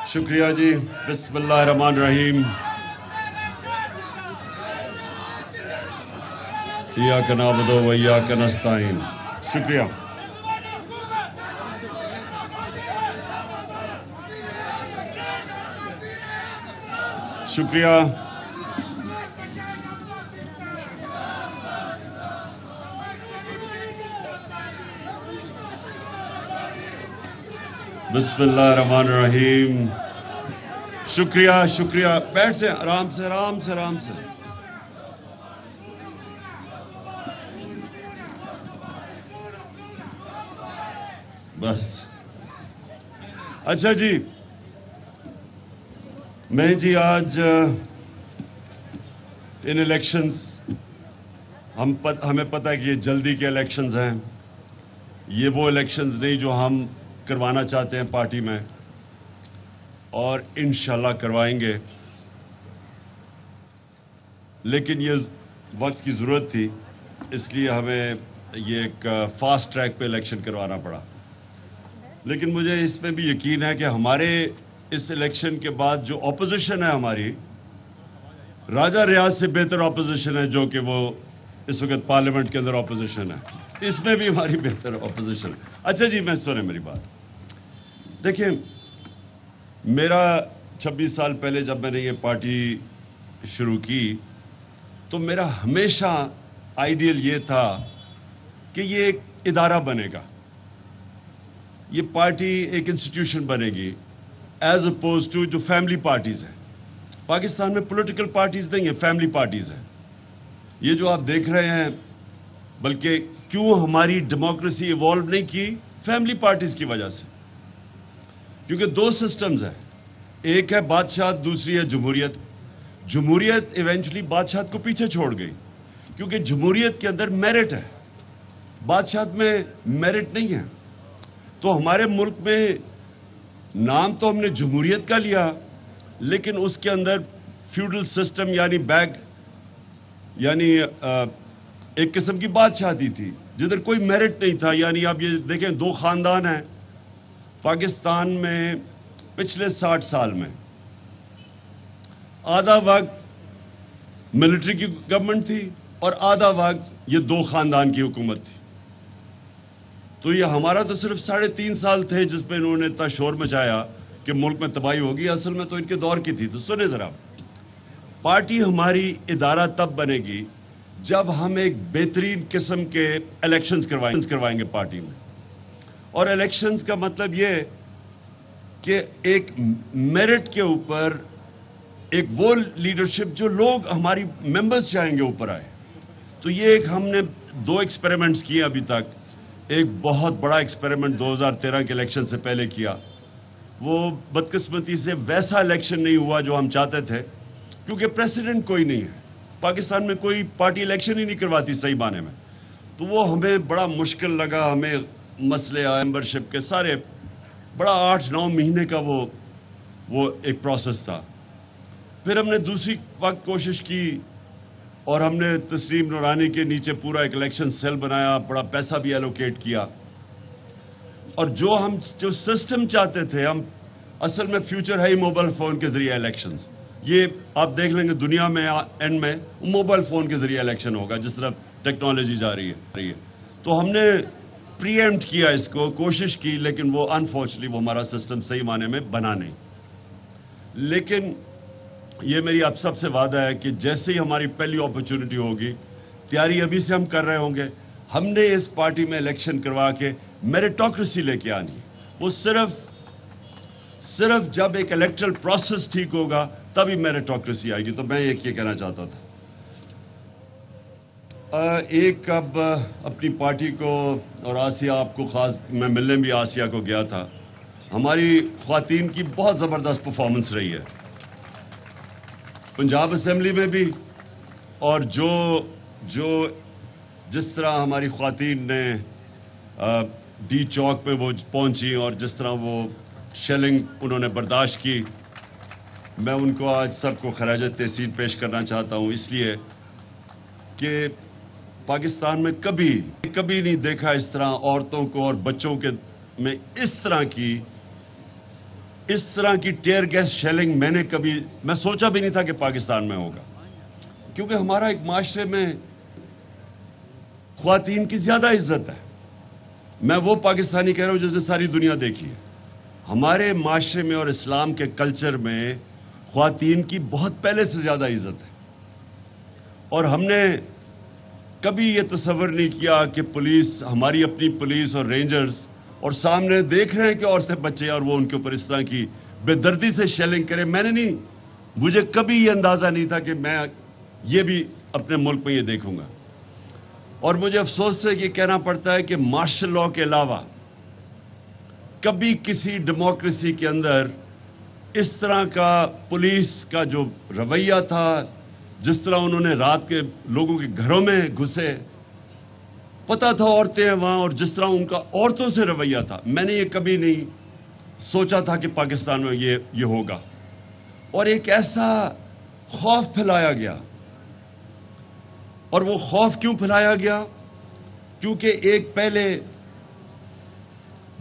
شکریہ جی. بسم اللہ الرحمن الرحیم. ایاک نعبد و ایاک نستعین. شکریہ. شکریہ. بسم اللہ الرحمن الرحیم. شکریہ شکریہ. بیٹھ سے آرام سے آرام سے آرام سے. بس اچھا جی. میں جی آج ان الیکشنز ہمیں پتہ ہے کہ یہ جلدی کے الیکشنز ہیں. یہ وہ الیکشنز نہیں جو ہم کروانا چاہتے ہیں پارٹی میں، اور انشاءاللہ کروائیں گے. لیکن یہ وقت کی ضرورت تھی، اس لیے ہمیں یہ ایک فاسٹ ٹریک پہ الیکشن کروانا پڑا. لیکن مجھے اس میں بھی یقین ہے کہ ہمارے اس الیکشن کے بعد جو اپوزیشن ہے ہماری، راجہ ریاض سے بہتر اپوزیشن ہے جو کہ وہ اس وقت پارلیمنٹ کے اندر اپوزیشن ہے، اس میں بھی ہماری بہتر اپوزیشن ہے. اچھا جی، میں سنیں میری بات. دیکھیں، میرا 26 سال پہلے جب میں نے یہ پارٹی شروع کی تو میرا ہمیشہ آئیڈیل یہ تھا کہ یہ ایک ادارہ بنے گا، یہ پارٹی ایک انسٹیٹیوشن بنے گی، ایز اپوز ٹو جو فیملی پارٹیز ہیں. پاکستان میں پولیٹیکل پارٹیز نہیں ہیں، فیملی پارٹیز ہیں. یہ جو آپ دیکھ رہے ہیں، بلکہ کیوں ہماری ڈیموکریسی ایوالو نہیں کی؟ فیملی پارٹیز کی وجہ سے. کیونکہ دو سسٹمز ہیں، ایک ہے بادشاہت، دوسری ہے جمہوریت. جمہوریت ایونچولی بادشاہت کو پیچھے چھوڑ گئی، کیونکہ جمہوریت کے اندر میرٹ ہے، بادشاہت میں میرٹ نہیں ہے. تو ہمارے ملک میں نام تو ہم نے جمہوریت کا لیا، لیکن اس کے اندر فیوڈل سسٹم یعنی ایک قسم کی بادشاہتی تھی جدھر کوئی میرٹ نہیں تھا. یعنی آپ یہ دیکھیں، دو خاندان ہیں پاکستان میں پچھلے 60 سال میں. آدھا وقت ملٹری کی گورنمنٹ تھی اور آدھا وقت یہ دو خاندان کی حکومت تھی. تو یہ ہمارا تو صرف 3.5 سال تھے جس میں انہوں نے اتنا شور مچایا کہ ملک میں تباہی ہوگی. اصل میں تو ان کے دور کی تھی. تو سنیں ذرا، پارٹی ہماری ادارہ تب بنے گی جب ہم ایک بہترین قسم کے الیکشنز کروائیں گے پارٹی میں. اور الیکشنز کا مطلب یہ کہ ایک میرٹ کے اوپر ایک وہ لیڈرشپ جو لوگ ہماری ممبرز چاہیں گے اوپر آئے. تو یہ ایک ہم نے 2 ایکسپیریمنٹس کیے ابھی تک. ایک بہت بڑا ایکسپیریمنٹ 2013 کے الیکشن سے پہلے کیا. وہ بدقسمتی سے ویسا الیکشن نہیں ہوا جو ہم چاہتے تھے، کیونکہ پریسیڈنٹ کوئی نہیں ہے. پاکستان میں کوئی پارٹی الیکشن ہی نہیں کرواتی صحیح معنی میں. تو وہ ہمیں بڑا مشکل لگا. ہمیں مسئلے آئے ممبرشپ کے سارے، بڑا 8-9 مہینے کا وہ ایک پروسیس تھا. پھر ہم نے دوسری وقت کوشش کی اور ہم نے تسلیم نورانی کے نیچے پورا ایک الیکشن سیل بنایا، بڑا پیسہ بھی ایلوکیٹ کیا. اور جو سسٹم چاہتے تھے، ہم اصل میں فیوچر ہے ہی موبائل فون کے ذریعے الیکشنز. یہ آپ دیکھ لیں گے دنیا میں اینڈ میں موبائل فون کے ذریعے الیکشن ہوگا جس طرح ٹیکنالوجی جا رہی ہے. تو ہم نے پری ایمپٹ کیا اس کو، کوشش کی، لیکن وہ انفارچونیٹلی وہ ہمارا سسٹم صحیح معنی میں بنا نہیں. لیکن یہ میری آپ سب سے وعدہ ہے کہ جیسے ہی ہماری پہلی اپرچونٹی ہوگی، تیاری ابھی سے ہم کر رہے ہوں گے، ہم نے اس پارٹی میں الیکشن کروا کے میریٹوکریسی لے کے آنی. وہ صرف جب ایک الیکٹرل پروسیس ٹھیک ہوگا تبھی میریٹوکریسی آئے گی. تو میں یہ کہنا چاہتا تھا. ایک اب اپنی پارٹی کو اور آسیہ، آپ کو خاص میں ملنے بھی آسیہ کو گیا تھا. ہماری خواتین کی بہت زبردست پرفارمنس رہی ہے پنجاب اسمبلی میں بھی. اور جس طرح ہماری خواتین نے ڈی چوک پہ وہ پہنچی اور جس طرح وہ شیلنگ انہوں نے برداشت کی، میں ان کو آج سب کو خراج تحسین پیش کرنا چاہتا ہوں. اس لیے کہ پاکستان میں کبھی نہیں دیکھا اس طرح عورتوں کو اور بچوں کے میں اس طرح کی اس طرح کی ٹیئر گیس شیلنگ میں سوچا بھی نہیں تھا کہ پاکستان میں ہوگا، کیونکہ ہمارا ایک معاشرے میں خواتین کی زیادہ عزت ہے. میں وہ پاکستانی کہہ رہا ہوں جس نے ساری دنیا دیکھی ہے. ہمارے معاشرے میں اور اسلام کے کلچر میں خواتین کی بہت پہلے سے زیادہ عزت ہے، اور ہم نے کبھی یہ تصور نہیں کیا کہ پولیس، ہماری اپنی پولیس اور رینجرز، اور سامنے دیکھ رہے ہیں کہ عورتیں بچے اور وہ ان کے اوپر اس طرح کی بے دردی سے شیلنگ کریں. مجھے کبھی یہ اندازہ نہیں تھا کہ میں یہ بھی اپنے ملک میں یہ دیکھوں گا. اور مجھے افسوس سے یہ کہنا پڑتا ہے کہ مارشل لاء کے علاوہ کبھی کسی ڈیموکریسی کے اندر اس طرح کا پولیس کا جو رویہ تھا، جس طرح انہوں نے رات کے لوگوں کے گھروں میں گھسے، پتہ تھا عورتیں ہیں وہاں، اور جس طرح ان کا عورتوں سے رویہ تھا، میں نے یہ کبھی نہیں سوچا تھا کہ پاکستان میں یہ ہوگا. اور ایک ایسا خوف پھیلایا گیا. اور وہ خوف کیوں پھیلایا گیا؟ کیونکہ ایک پہلے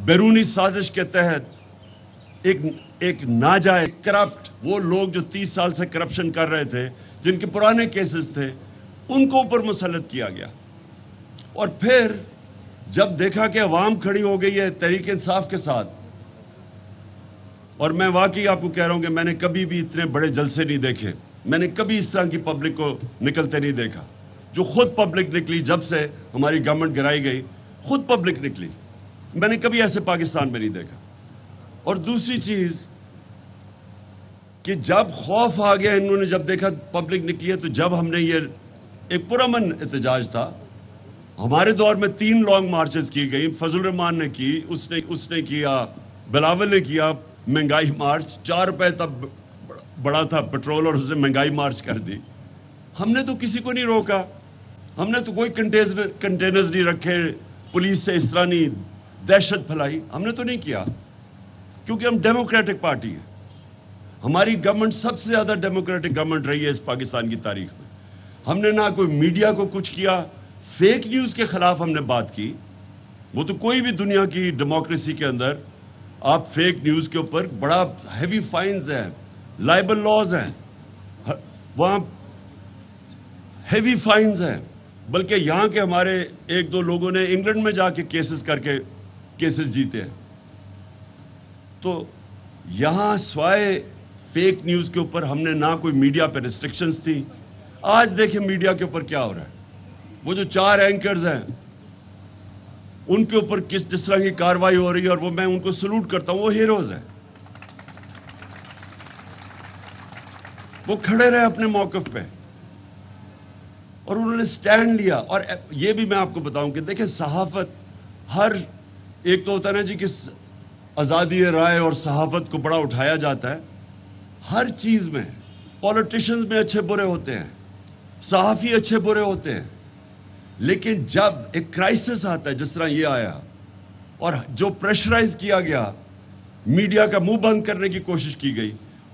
بیرونی سازش کے تحت ایک ناجائز کرپٹ، وہ لوگ جو 30 سال سے کرپشن کر رہے تھے، جن کے پرانے کیسز تھے، ان کو اوپر مسلط کیا گیا. اور پھر جب دیکھا کہ عوام کھڑی ہو گئی ہے تحریک انصاف کے ساتھ، اور میں واقعی آپ کو کہہ رہا ہوں کہ میں نے کبھی بھی اتنے بڑے جلسے نہیں دیکھے، میں نے کبھی اس طرح کی پبلک کو نکلتے نہیں دیکھا. جو خود پبلک نکلی جب سے ہماری گورنمنٹ گرائی گئی، خود پبلک نکلی، میں نے کبھی ایسے پاکستان میں نہیں دیکھا. اور دوسری چیز کہ جب خوف آ گیا، انہوں نے جب دیکھا پبلک نکلی ہے، تو جب ہم نے یہ ایک پرامن احتجاج تھا، ہمارے دور میں 3 لانگ مارچز کی گئی. فضل الرحمان نے کی، اس نے کیا، بلاول نے کیا مہنگائی مارچ. 4 روپے تب بڑا تھا پیٹرول، اور اس نے مہنگائی مارچ کر دی. ہم نے تو کسی کو نہیں روکا، ہم نے تو کوئی کنٹینرز نہیں رکھے، پولیس سے اس طرح نہیں دہشت پھیلائی، ہم نے تو نہیں کیا، کیونکہ ہم ڈیموکریٹک پارٹی ہیں. ہماری گورنمنٹ سب سے زیادہ ڈیموکریٹک گورنمنٹ رہی ہے اس پاکستان کی تاریخ میں. ہم نے نہ کوئی میڈیا کو کچھ کیا، فیک نیوز کے خلاف ہم نے بات کی. وہ تو کوئی بھی دنیا کی ڈیموکریسی کے اندر آپ فیک نیوز کے اوپر بڑا ہیوی فائنز ہیں، لائبل لاز ہیں، وہاں ہیوی فائنز ہیں. بلکہ یہاں کے ہمارے 1-2 لوگوں نے انگلینڈ میں جا کے کیسز کر کے کیسز جیتے ہیں. تو یہاں سوائے فیک نیوز کے اوپر ہم نے نہ کوئی میڈیا پہ ریسٹرکشنز تھی. آج دیکھیں میڈیا کے اوپر کیا ہو رہا ہے. وہ جو 4 اینکرز ہیں ان کے اوپر جس طرح کی کاروائی ہو رہی ہے، اور وہ میں ان کو سلوٹ کرتا ہوں، وہ ہیروز ہیں. وہ کھڑے رہے اپنے موقف پہ اور انہوں نے سٹینڈ لیا. اور یہ بھی میں آپ کو بتاؤں کہ دیکھیں صحافت، ہر ایک تو ہوتا ہے نا جی کہ آزادی رائے اور صحافت کو بڑا اٹھایا جاتا ہے. ہر چیز میں پولیٹیشنز میں اچھے برے ہوتے ہیں، صحافی اچھے برے ہوتے ہیں، لیکن جب ایک کرائسس آتا ہے جس طرح یہ آیا اور جو پریشرائز کیا گیا، میڈیا کا منہ بند کرنے کی کوشش کی گئی،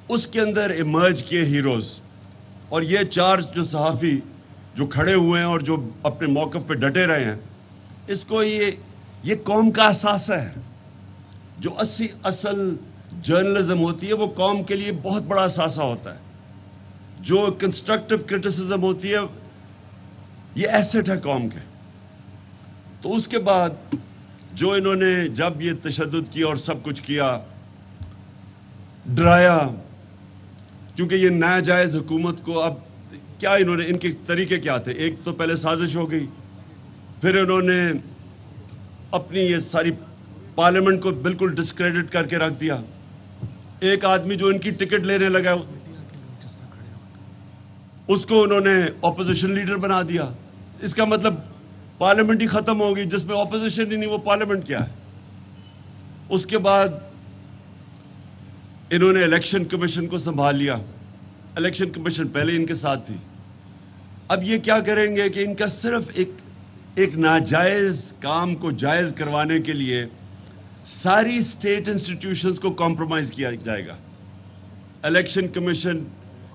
اس کے اندر ایمرج کیے ہیروز. اور یہ 4 جو صحافی جو کھڑے ہوئے ہیں اور جو اپنے موقف پہ ڈٹے رہے ہیں، اس کو یہ قوم کا اثاثہ ہے. جو اصل جرنلزم ہوتی ہے وہ قوم کے لیے بہت بڑا اثاثہ ہوتا ہے. جو کنسٹرکٹیو کرٹیسزم ہوتی ہے یہ ایسٹ ہے قوم کے. تو اس کے بعد جو انہوں نے جب یہ تشدد کیا اور سب کچھ کیا، ڈرایا، کیونکہ یہ ناجائز حکومت کو اب کیا انہوں نے، ان کے طریقے کیا تھے؟ ایک تو پہلے سازش ہو گئی، پھر انہوں نے اپنی یہ ساری پارلیمنٹ کو بالکل ڈسکریڈٹ کر کے رکھ دیا. ایک آدمی جو ان کی ٹکٹ لینے لگا اس کو انہوں نے اپوزیشن لیڈر بنا دیا. اس کا مطلب پارلیمنٹ ہی ختم ہوگی، جس میں اپوزیشن ہی نہیں، وہ پارلیمنٹ کیا ہے؟ اس کے بعد انہوں نے الیکشن کمیشن کو سنبھال لیا. الیکشن کمیشن پہلے ان کے ساتھ تھی. اب یہ کیا کریں گے کہ ان کا صرف ایک ناجائز کام کو جائز کروانے کے لیے ساری اسٹیٹ انسٹیٹیوشنز کو کمپرومائز کیا جائے گا. الیکشن کمیشن،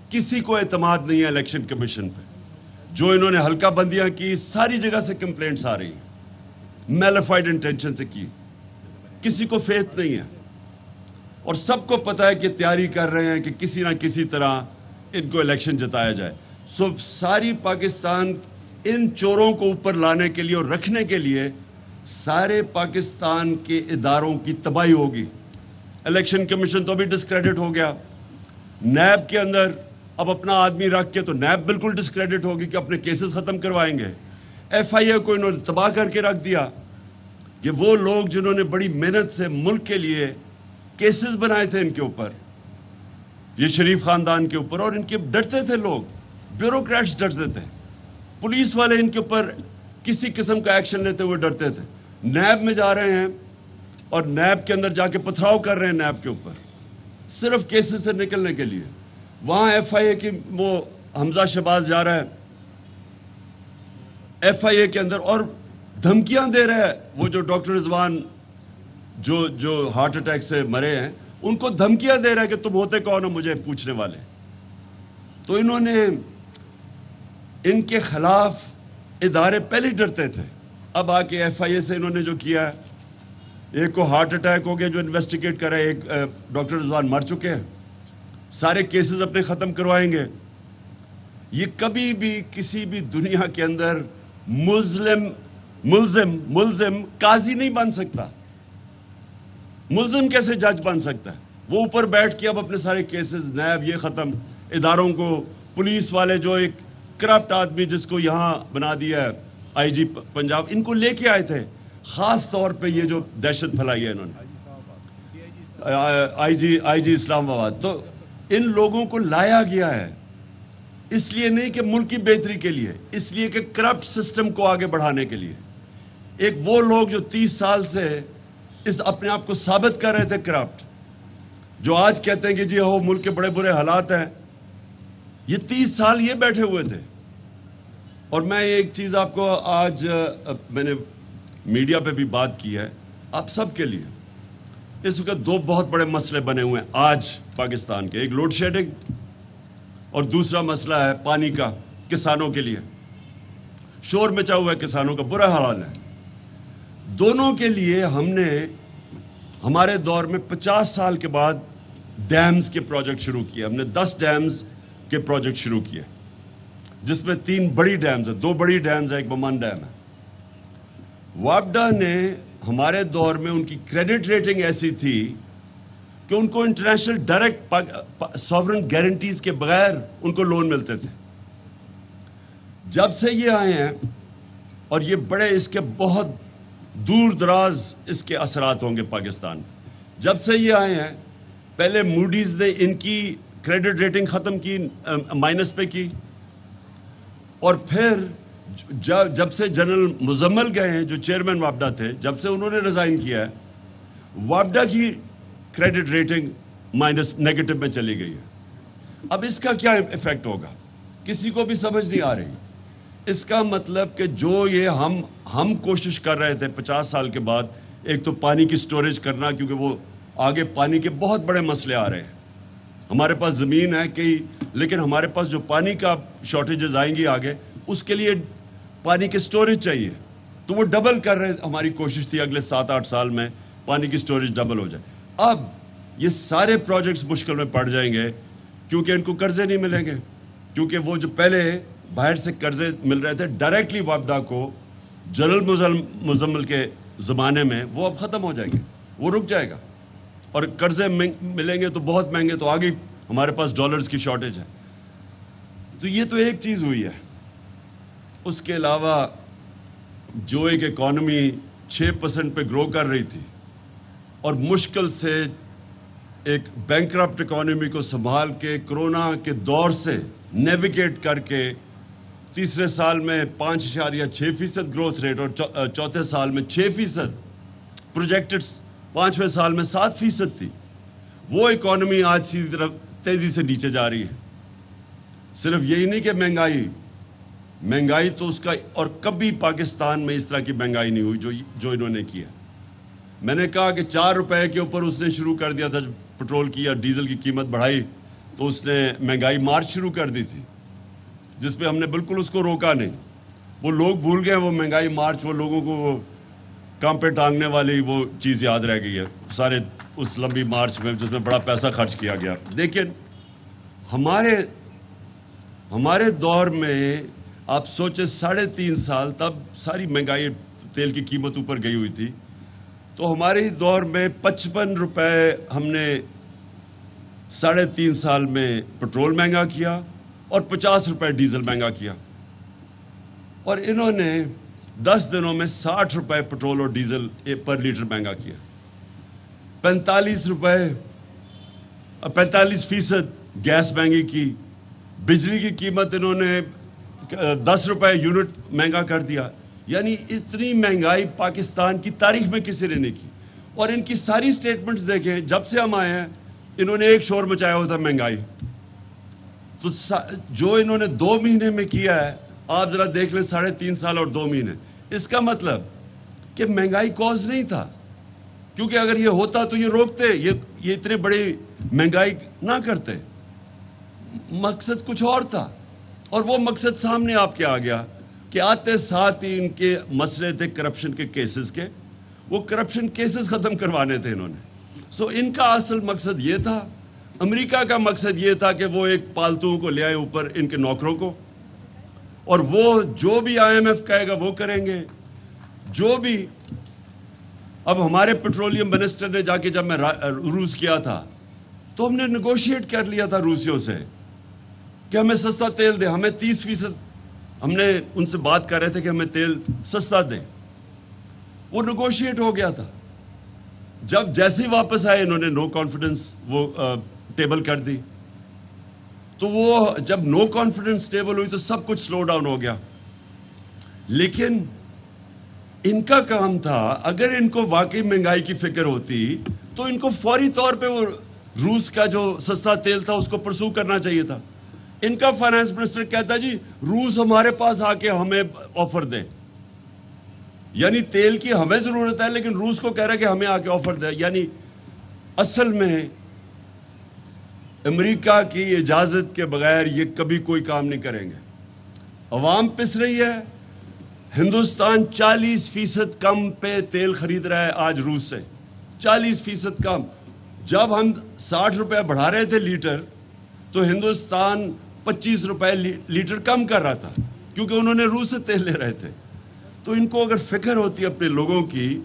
کسی کو اعتماد نہیں ہے الیکشن کمیشن پہ. جو انہوں نے حلقہ بندیاں کی، ساری جگہ سے کمپلینٹس آ رہی ہیں، میلیفائڈ انٹینشن سے کی، کسی کو فیتھ نہیں ہے. اور سب کو پتہ ہے کہ تیاری کر رہے ہیں کہ کسی نہ کسی طرح ان کو الیکشن جتایا جائے. سو ساری پاکستان ان چوروں کو اوپر لانے کے لیے اور رکھنے کے لیے سارے پاکستان کے اداروں کی تباہی ہوگی. الیکشن کمیشن تو ابھی ڈسکریڈٹ ہو گیا. نیب کے اندر اب اپنا آدمی رکھ کے تو نیب بالکل ڈسکریڈٹ ہوگی کہ اپنے کیسز ختم کروائیں گے. ایف آئی اے کو انہوں نے تباہ کر کے رکھ دیا کہ وہ لوگ جنہوں نے بڑی محنت سے ملک کے لیے کیسز بنائے تھے ان کے اوپر, یہ شریف خاندان کے اوپر, اور ان کے ڈرتے تھے لوگ, بیوروکریٹس ڈرتے تھے, پولیس والے ان کے اوپر کسی قسم کا ایکشن لیتے ہوئے ڈرتے تھے. نیب میں جا رہے ہیں اور نیب کے اندر جا کے پتھراؤ کر رہے ہیں نیب کے اوپر صرف کیسز سے نکلنے کے لیے. وہاں ایف آئی اے کی وہ حمزہ شہباز جا رہا ہے ایف آئی اے کے اندر اور دھمکیاں دے رہا ہے. وہ جو ڈاکٹر رضوان جو ہارٹ اٹیک سے مرے ہیں ان کو دھمکیاں دے رہا ہے کہ تم ہوتے کون ہو مجھے پوچھنے والے. تو انہوں نے ان کے خلاف ادارے پہلے ڈرتے تھے, اب آ کے ایف آئی اے سے انہوں نے جو کیا ہے, ایک کو ہارٹ اٹیک ہو گیا جو انویسٹیگیٹ کرے, ایک ڈاکٹر رضوان مر چکے ہیں, سارے کیسز اپنے ختم کروائیں گے. یہ کبھی بھی کسی بھی دنیا کے اندر ملزم قاضی نہیں بن سکتا. ملزم کیسے جج بن سکتا ہے؟ وہ اوپر بیٹھ کے اب اپنے سارے کیسز نیب یہ ختم, اداروں کو, پولیس والے جو ایک کرپٹ آدمی جس کو یہاں بنا دیا ہے آئی جی پنجاب, ان کو لے کے آئے تھے خاص طور پہ یہ جو دہشت پھیلائی ہے انہوں نے, آئی جی اسلام آباد. تو ان لوگوں کو لایا گیا ہے اس لیے نہیں کہ ملک کی بہتری کے لیے, اس لیے کہ کرپٹ سسٹم کو آگے بڑھانے کے لیے. ایک وہ لوگ جو 30 سال سے اس اپنے آپ کو ثابت کر رہے تھے کرپٹ, جو آج کہتے ہیں کہ جی ہو ملک کے بڑے برے حالات ہیں, یہ 30 سال یہ بیٹھے ہوئے تھے. اور میں ایک چیز آپ کو آج میں نے میڈیا پہ بھی بات کی ہے آپ سب کے لیے, اس وقت دو بہت بڑے مسئلے بنے ہوئے ہیں آج پاکستان کے, ایک لوڈ شیڈنگ اور دوسرا مسئلہ ہے پانی کا کسانوں کے لیے. شور مچا ہوا ہے, کسانوں کا برا حال ہے. دونوں کے لیے ہم نے ہمارے دور میں 50 سال کے بعد ڈیمز کے پروجیکٹ شروع کیے. ہم نے 10 ڈیمز کے پروجیکٹ شروع کیے جس میں 3 بڑی ڈیمز ہیں, 2 بڑی ڈیمز ہیں, ایک بمان ڈیم ہے. وابڈا نے ہمارے دور میں ان کی کریڈٹ ریٹنگ ایسی تھی کہ ان کو انٹرنیشنل ڈائریکٹ سوورن گارنٹیز کے بغیر ان کو لون ملتے تھے. جب سے یہ آئے ہیں اور یہ بڑے اس کے بہت دور دراز اس کے اثرات ہوں گے پاکستان, جب سے یہ آئے ہیں پہلے موڈیز نے ان کی کریڈٹ ریٹنگ ختم کی, مائنس پہ کی, اور پھر جب سے جنرل مزمل گئے ہیں جو چیئرمین وابڈا تھے, جب سے انہوں نے ریزائن کیا ہے, وابڈا کی کریڈٹ ریٹنگ مائنس نیگیٹو میں چلی گئی ہے. اب اس کا کیا ایفیکٹ ہوگا کسی کو بھی سمجھ نہیں آ رہی. اس کا مطلب کہ جو یہ ہم کوشش کر رہے تھے 50 سال کے بعد, ایک تو پانی کی سٹوریج کرنا, کیونکہ وہ آگے پانی کے بہت بڑے مسئلے آ رہے ہیں. ہمارے پاس زمین ہے کئی, لیکن ہمارے پاس جو پانی کا شارٹیجز آئیں گی آگے, اس کے لیے پانی کی سٹوریج چاہیے. تو وہ ڈبل کر رہے, ہماری کوشش تھی اگلے 7-8 سال میں پانی کی سٹوریج ڈبل ہو جائے. اب یہ سارے پروجیکٹس مشکل میں پڑ جائیں گے کیونکہ ان کو قرضے نہیں ملیں گے, کیونکہ وہ جو پہلے باہر سے قرضے مل رہے تھے ڈائریکٹلی وابڈا کو جنرل مزمل کے زمانے میں, وہ اب ختم ہو جائیں گے, وہ رک جائے گا. اور قرضے ملیں گے تو بہت مہنگے, تو آگے ہمارے پاس ڈالرز کی شارٹیج ہے. تو یہ تو ایک چیز ہوئی ہے. اس کے علاوہ جو ایک اکانومی 6% پہ گرو کر رہی تھی اور مشکل سے ایک بینکرپٹ اکانومی کو سنبھال کے کرونا کے دور سے نیویگیٹ کر کے تیسرے سال میں 5.6% گروتھ ریٹ اور چوتھے سال میں 6%, پروجیکٹڈ 5ویں سال میں 7% تھی, وہ اکانومی آج سیدھی طرف تیزی سے نیچے جا رہی ہے. صرف یہی نہیں کہ مہنگائی تو اس کا, اور کبھی پاکستان میں اس طرح کی مہنگائی نہیں ہوئی جو انہوں نے کیا. میں نے کہا کہ 4 روپے کے اوپر اس نے شروع کر دیا تھا, پٹرول کی یا ڈیزل کی قیمت بڑھائی تو اس نے مہنگائی مارچ شروع کر دی تھی, جس پہ ہم نے بالکل اس کو روکا نہیں. وہ لوگ بھول گئے وہ مہنگائی مارچ, وہ لوگوں کو وہ کام پہ ٹانگنے والی وہ چیز یاد رہ گئی ہے. سارے اس لمبی مارچ میں جس میں بڑا پیسہ خرچ کیا گیا. لیکن ہمارے دور میں آپ سوچے 3.5 سال تب ساری مہنگائی تیل کی قیمت اوپر گئی ہوئی تھی, تو ہمارے دور میں 55 روپے ہم نے 3.5 سال میں پٹرول مہنگا کیا اور 50 روپے ڈیزل مہنگا کیا, اور انہوں نے 10 دنوں میں 60 روپے پٹرول اور ڈیزل پر لیٹر مہنگا کیا. 45% گیس مہنگی کی, بجلی کی قیمت انہوں نے 10 روپے یونٹ مہنگا کر دیا. یعنی اتنی مہنگائی پاکستان کی تاریخ میں کسی نے نہیں کی. اور ان کی ساری سٹیٹمنٹس دیکھیں, جب سے ہم آئے ہیں انہوں نے ایک شور مچایا ہوا تھا مہنگائی. تو جو انہوں نے 2 مہینے میں کیا ہے آپ ذرا دیکھ لیں, 3.5 سال اور 2 مہینے. اس کا مطلب کہ مہنگائی کوز نہیں تھا, کیونکہ اگر یہ ہوتا تو یہ روکتے, یہ اتنے بڑی مہنگائی نہ کرتے. مقصد کچھ اور تھا, اور وہ مقصد سامنے آپ کے آ گیا کہ آتے ساتھ ہی ان کے مسئلے تھے کرپشن کے کیسز کے. وہ کرپشن کیسز ختم کروانے تھے انہوں نے. سو ان کا اصل مقصد یہ تھا. امریکہ کا مقصد یہ تھا کہ وہ ایک پالتو کو لے آئے اوپر, ان کے نوکروں کو, اور وہ جو بھی IMF کہے گا وہ کریں گے. جو بھی اب ہمارے پیٹرولیم منسٹر نے جا کے, جب میں روس کیا تھا تو ہم نے نیگوشیٹ کر لیا تھا روسیوں سے کہ ہمیں سستا تیل دیں. ہمیں 30% ہم نے ان سے بات کر رہے تھے کہ ہمیں تیل سستا دیں. وہ نیگوشیٹ ہو گیا تھا. جب جیسے ہی واپس آئے انہوں نے نو کانفیڈنس وہ ٹیبل کر دی. تو وہ جب نو کانفیڈنس ٹیبل ہوئی تو سب کچھ سلو ڈاؤن ہو گیا. لیکن ان کا کام تھا, اگر ان کو واقعی مہنگائی کی فکر ہوتی تو ان کو فوری طور پہ وہ روس کا جو سستا تیل تھا اس کو پرسو کرنا چاہیے تھا. ان کا فائنانس منسٹر کہتا جی روس ہمارے پاس آ کے ہمیں آفر دے. یعنی تیل کی ہمیں ضرورت ہے لیکن روس کو کہہ رہا ہے کہ ہمیں آ کے آفر دے. یعنی اصل میں امریکہ کی اجازت کے بغیر یہ کبھی کوئی کام نہیں کریں گے. عوام پس رہی ہے. ہندوستان 40% کم پہ تیل خرید رہا ہے آج روس سے, 40% کم. جب ہم 60 روپے بڑھا رہے تھے لیٹر تو ہندوستان 25 روپے لیٹر کم کر رہا تھا, کیونکہ انہوں نے روس سے تیل لے رہے تھے. تو ان کو اگر فکر ہوتی اپنے لوگوں کی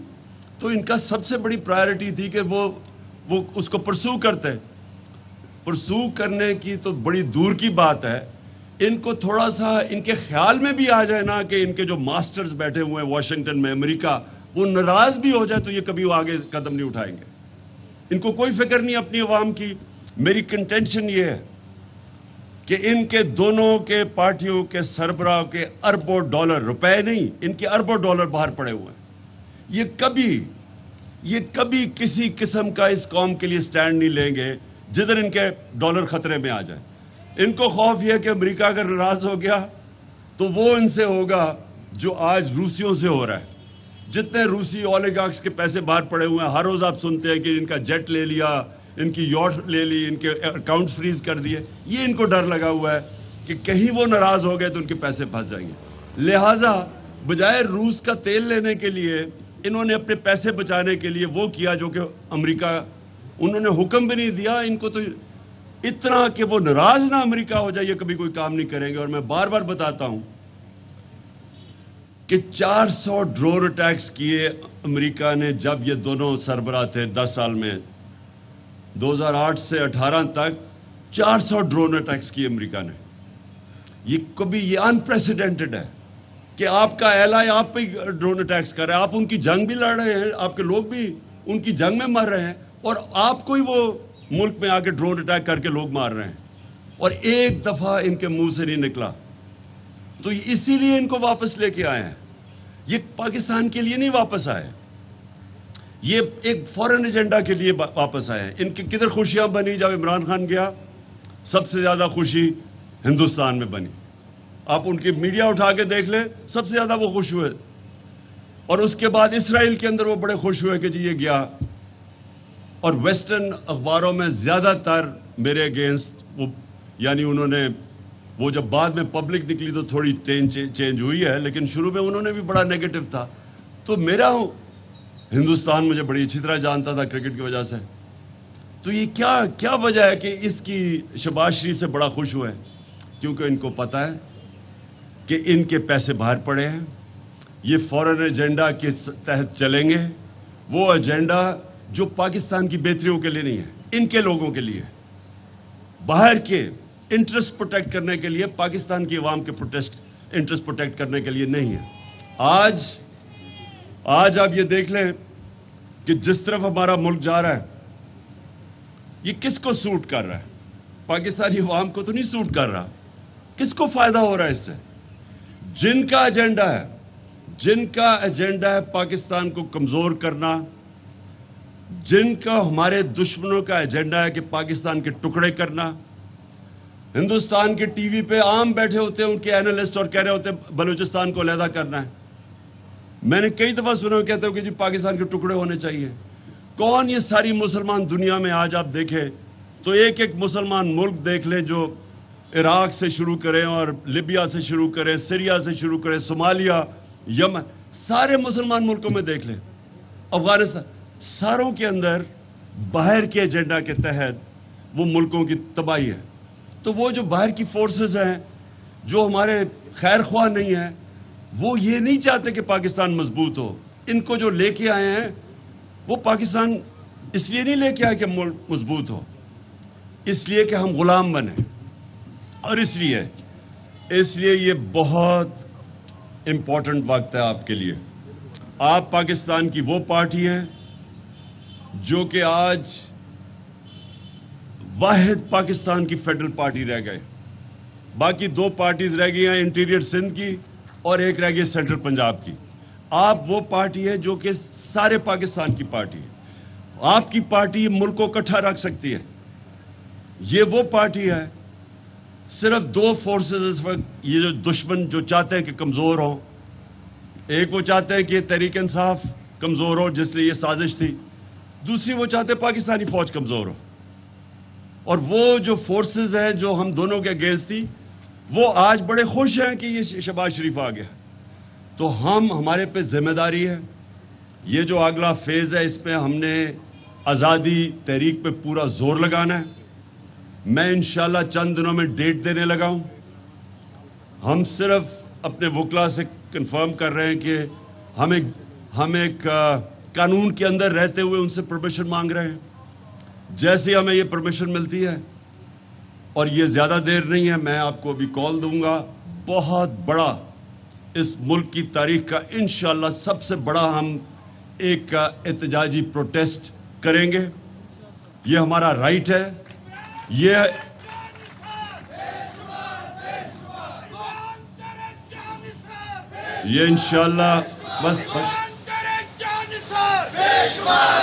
تو ان کا سب سے بڑی پرائرٹی تھی کہ وہ اس کو پرسو کرتے. پرسو کرنے کی تو بڑی دور کی بات ہے. ان کو تھوڑا سا ان کے خیال میں بھی آ جائے نا کہ ان کے جو ماسٹرز بیٹھے ہوئے ہیں واشنگٹن میں, امریکہ, وہ ناراض بھی ہو جائے تو یہ کبھی وہ آگے قدم نہیں اٹھائیں گے. ان کو کوئی فکر نہیں اپنی عوام کی. میری کنٹینشن یہ ہے کہ ان کے دونوں کے پارٹیوں کے سربراہ کے اربوں ڈالر, روپے نہیں, ان کے اربوں ڈالر باہر پڑے ہوئے ہیں. یہ کبھی کسی قسم کا اس قوم کے لیے سٹینڈ نہیں لیں گے جدھر ان کے ڈالر خطرے میں آ جائے. ان کو خوف یہ ہے کہ امریکہ اگر ناراض ہو گیا تو وہ ان سے ہوگا جو آج روسیوں سے ہو رہا ہے. جتنے روسی اولیگارکس کے پیسے باہر پڑے ہوئے ہیں, ہر روز آپ سنتے ہیں کہ ان کا جیٹ لے لیا, ان کی یاٹ لے لی, ان کے اکاؤنٹ فریز کر دیے. یہ ان کو ڈر لگا ہوا ہے کہ کہیں وہ ناراض ہو گئے تو ان کے پیسے پھنس جائیں گے. لہٰذا بجائے روس کا تیل لینے کے لیے انہوں نے اپنے پیسے بچانے کے لیے وہ کیا جو کہ امریکہ, انہوں نے حکم بھی نہیں دیا ان کو, تو اتنا کہ وہ ناراض نہ امریکہ ہو جائے, یہ کبھی کوئی کام نہیں کریں گے. اور میں بار بار بتاتا ہوں کہ 400 ڈرون اٹیکس کیے امریکہ نے جب یہ دونوں سربراہ تھے 10 سال میں, 2008 سے 18 تک 400 ڈرون اٹیکس کیے امریکہ نے. یہ انپریسیڈنٹڈ ہے کہ آپ کا ایلائی آپ پہ ڈرون اٹیکس کر رہا ہے. آپ ان کی جنگ بھی لڑ رہے ہیں, آپ کے لوگ بھی ان کی جنگ میں مر رہے ہیں, اور آپ کو ہی وہ ملک میں آ کے ڈرون اٹیک کر کے لوگ مار رہے ہیں, اور ایک دفعہ ان کے منہ سے نہیں نکلا. تو اسی لیے ان کو واپس لے کے آئے ہیں. یہ پاکستان کے لیے نہیں واپس آئے, یہ ایک فورن ایجنڈا کے لیے واپس آئے ہیں. ان کی کدھر خوشیاں بنی جب عمران خان گیا؟ سب سے زیادہ خوشی ہندوستان میں بنی. آپ ان کی میڈیا اٹھا کے دیکھ لیں, سب سے زیادہ وہ خوش ہوئے. اور اس کے بعد اسرائیل کے اندر وہ بڑے خوش ہوئے کہ جی یہ گیا. اور ویسٹرن اخباروں میں زیادہ تر میرے اگینسٹ یعنی انہوں نے وہ جب بعد میں پبلک نکلی تو تھوڑی چینج ہوئی ہے, لیکن شروع میں انہوں نے بھی بڑا نیگیٹو تھا. تو میرا ہندوستان مجھے بڑی اچھی طرح جانتا تھا کرکٹ کی وجہ سے, تو یہ کیا وجہ ہے کہ اس کی شہباز شریف سے بڑا خوش ہوئے؟ کیونکہ ان کو پتہ ہے کہ ان کے پیسے باہر پڑے ہیں، یہ فورن ایجنڈا کے تحت چلیں گے، وہ ایجنڈا جو پاکستان کی بہتریوں کے لیے نہیں ہے، ان کے لوگوں کے لیے، باہر کے انٹرسٹ پروٹیکٹ کرنے کے لیے، پاکستان کی عوام کے انٹرسٹ پروٹیکٹ کرنے کے لیے نہیں ہے۔ آج آپ یہ دیکھ لیں کہ جس طرف ہمارا ملک جا رہا ہے، یہ کس کو سوٹ کر رہا ہے؟ پاکستانی عوام کو تو نہیں سوٹ کر رہا۔ کس کو فائدہ ہو رہا ہے اس سے؟ جن کا ایجنڈا ہے پاکستان کو کمزور کرنا، جن کا ہمارے دشمنوں کا ایجنڈا ہے کہ پاکستان کے ٹکڑے کرنا۔ ہندوستان کے ٹی وی پہ عام بیٹھے ہوتے ہیں ان کے اینالسٹ اور کہہ رہے ہوتے ہیں بلوچستان کو علیحدہ کرنا ہے۔ میں نے کئی دفعہ سنا کہتے ہو کہ جی پاکستان کے ٹکڑے ہونے چاہیے۔ کون یہ ساری مسلمان دنیا میں آج آپ دیکھیں تو ایک مسلمان ملک دیکھ لیں جو عراق سے شروع کریں اور لیبیا سے شروع کریں، سیریا سے شروع کریں، صومالیہ، یمن، سارے مسلمان ملکوں میں دیکھ لیں، افغانستان، ساروں کے اندر باہر کے ایجنڈا کے تحت وہ ملکوں کی تباہی ہے۔ تو وہ جو باہر کی فورسز ہیں جو ہمارے خیر خواہ نہیں ہیں، وہ یہ نہیں چاہتے کہ پاکستان مضبوط ہو۔ ان کو جو لے کے آئے ہیں وہ پاکستان اس لیے نہیں لے کے آئے کہ ملک مضبوط ہو، اس لیے کہ ہم غلام بنے، اور اس لیے یہ بہت امپورٹنٹ وقت ہے آپ کے لیے۔ آپ پاکستان کی وہ پارٹی ہیں جو کہ آج واحد پاکستان کی فیڈرل پارٹی رہ گئے، باقی دو پارٹیز رہ گئی ہیں، انٹیریئر سندھ کی اور ایک رہ گئی سینٹرل پنجاب کی۔ آپ وہ پارٹی ہے جو کہ سارے پاکستان کی پارٹی ہے۔ آپ کی پارٹی ملک کو اکٹھا رکھ سکتی ہے۔ یہ وہ پارٹی ہے، صرف دو فورسز اس وقت یہ جو دشمن جو چاہتے ہیں کہ کمزور ہوں، ایک وہ چاہتے ہیں کہ تحریک انصاف کمزور ہو جس لیے یہ سازش تھی، دوسری وہ چاہتے ہیں پاکستانی فوج کمزور ہو۔ اور وہ جو فورسز ہیں جو ہم دونوں کے اگینسٹ تھی، وہ آج بڑے خوش ہیں کہ یہ شہباز شریف آ گیا۔ تو ہمارے پہ ذمہ داری ہے، یہ جو اگلا فیز ہے اس پہ ہم نے آزادی تحریک پہ پورا زور لگانا ہے۔ میں انشاءاللہ چند دنوں میں ڈیٹ دینے لگا ہوں۔ ہم صرف اپنے وکلا سے کنفرم کر رہے ہیں کہ ہم ایک قانون کے اندر رہتے ہوئے ان سے پرمیشن مانگ رہے ہیں۔ جیسے ہمیں یہ پرمیشن ملتی ہے، اور یہ زیادہ دیر نہیں ہے، میں آپ کو ابھی کال دوں گا، بہت بڑا اس ملک کی تاریخ کا انشاءاللہ سب سے بڑا ہم ایک احتجاجی پروٹیسٹ کریں گے۔ یہ ہمارا رائٹ ہے، یہ انشاءاللہ بس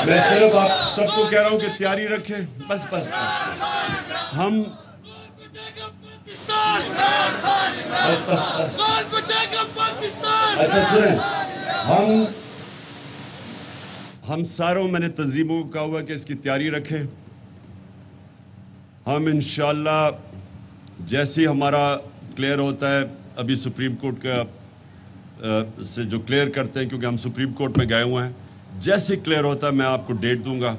میں صرف آپ سب کو کہہ رہا ہوں کہ تیاری رکھیں، بس ہم اچھا سنیں، ہم ساروں میں نے تنظیموں کو کہا ہوا کہ اس کی تیاری رکھیں۔ ہم انشاءاللہ جیسے ہمارا کلیئر ہوتا ہے، ابھی سپریم کورٹ کا سے جو کلیئر کرتے ہیں، کیونکہ ہم سپریم کورٹ میں گئے ہوئے ہیں، جیسے کلیئر ہوتا ہے میں آپ کو ڈیٹ دوں گا۔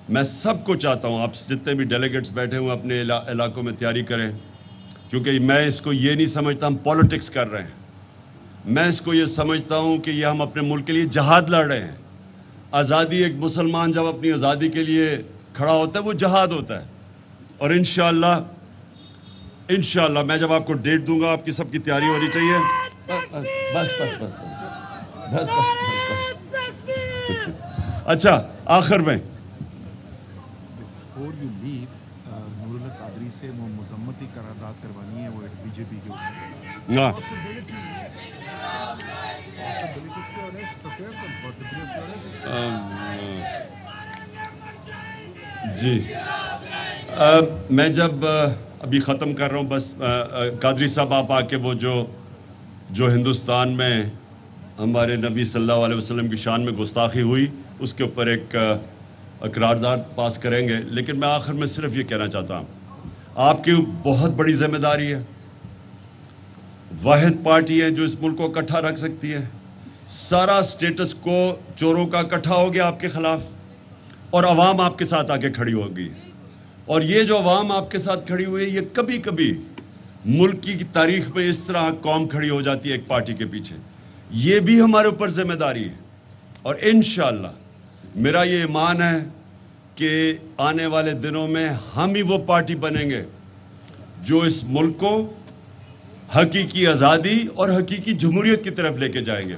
میں سب کو چاہتا ہوں آپ جتنے بھی ڈیلیگیٹس بیٹھے ہوئے اپنے علاقوں میں تیاری کریں، کیونکہ میں اس کو یہ نہیں سمجھتا ہم پالیٹکس کر رہے ہیں، میں اس کو یہ سمجھتا ہوں کہ یہ ہم اپنے ملک کے لیے جہاد لڑ رہے ہیں۔ آزادی، ایک مسلمان جب اپنی آزادی کے لیے کھڑا ہوتا ہے وہ جہاد ہوتا ہے۔ اور انشاءاللہ میں جب آپ کو ڈیٹ دوں گا آپ کی سب کی تیاری ہونی چاہیے۔ بس اچھا آخر میں بفور یو لیو، نور اللہ قادری سے وہ مذمتی قرارداد کروانی ہے، وہ بی جے پی کے اس میں جی میں جب ابھی ختم کر رہا ہوں، بس قادری صاحب آپ آ کے وہ جو ہندوستان میں ہمارے نبی صلی اللہ علیہ وسلم کی شان میں گستاخی ہوئی اس کے اوپر ایک قرارداد پاس کریں گے۔ لیکن میں آخر میں صرف یہ کہنا چاہتا ہوں، آپ کی بہت بڑی ذمہ داری ہے، واحد پارٹی ہے جو اس ملک کو اکٹھا رکھ سکتی ہے۔ سارا سٹیٹس کو چوروں کا اکٹھا ہو گیا آپ کے خلاف، اور عوام آپ کے ساتھ آ کے کھڑی ہوگی. اور یہ جو عوام آپ کے ساتھ کھڑی ہوئی ہے یہ کبھی کبھی ملک کی تاریخ میں اس طرح قوم کھڑی ہو جاتی ہے ایک پارٹی کے پیچھے. یہ بھی ہمارے اوپر ذمہ داری ہے. اور انشاءاللہ میرا یہ ایمان ہے کہ آنے والے دنوں میں ہم ہی وہ پارٹی بنیں گے جو اس ملک کو حقیقی آزادی اور حقیقی جمہوریت کی طرف لے کے جائیں گے.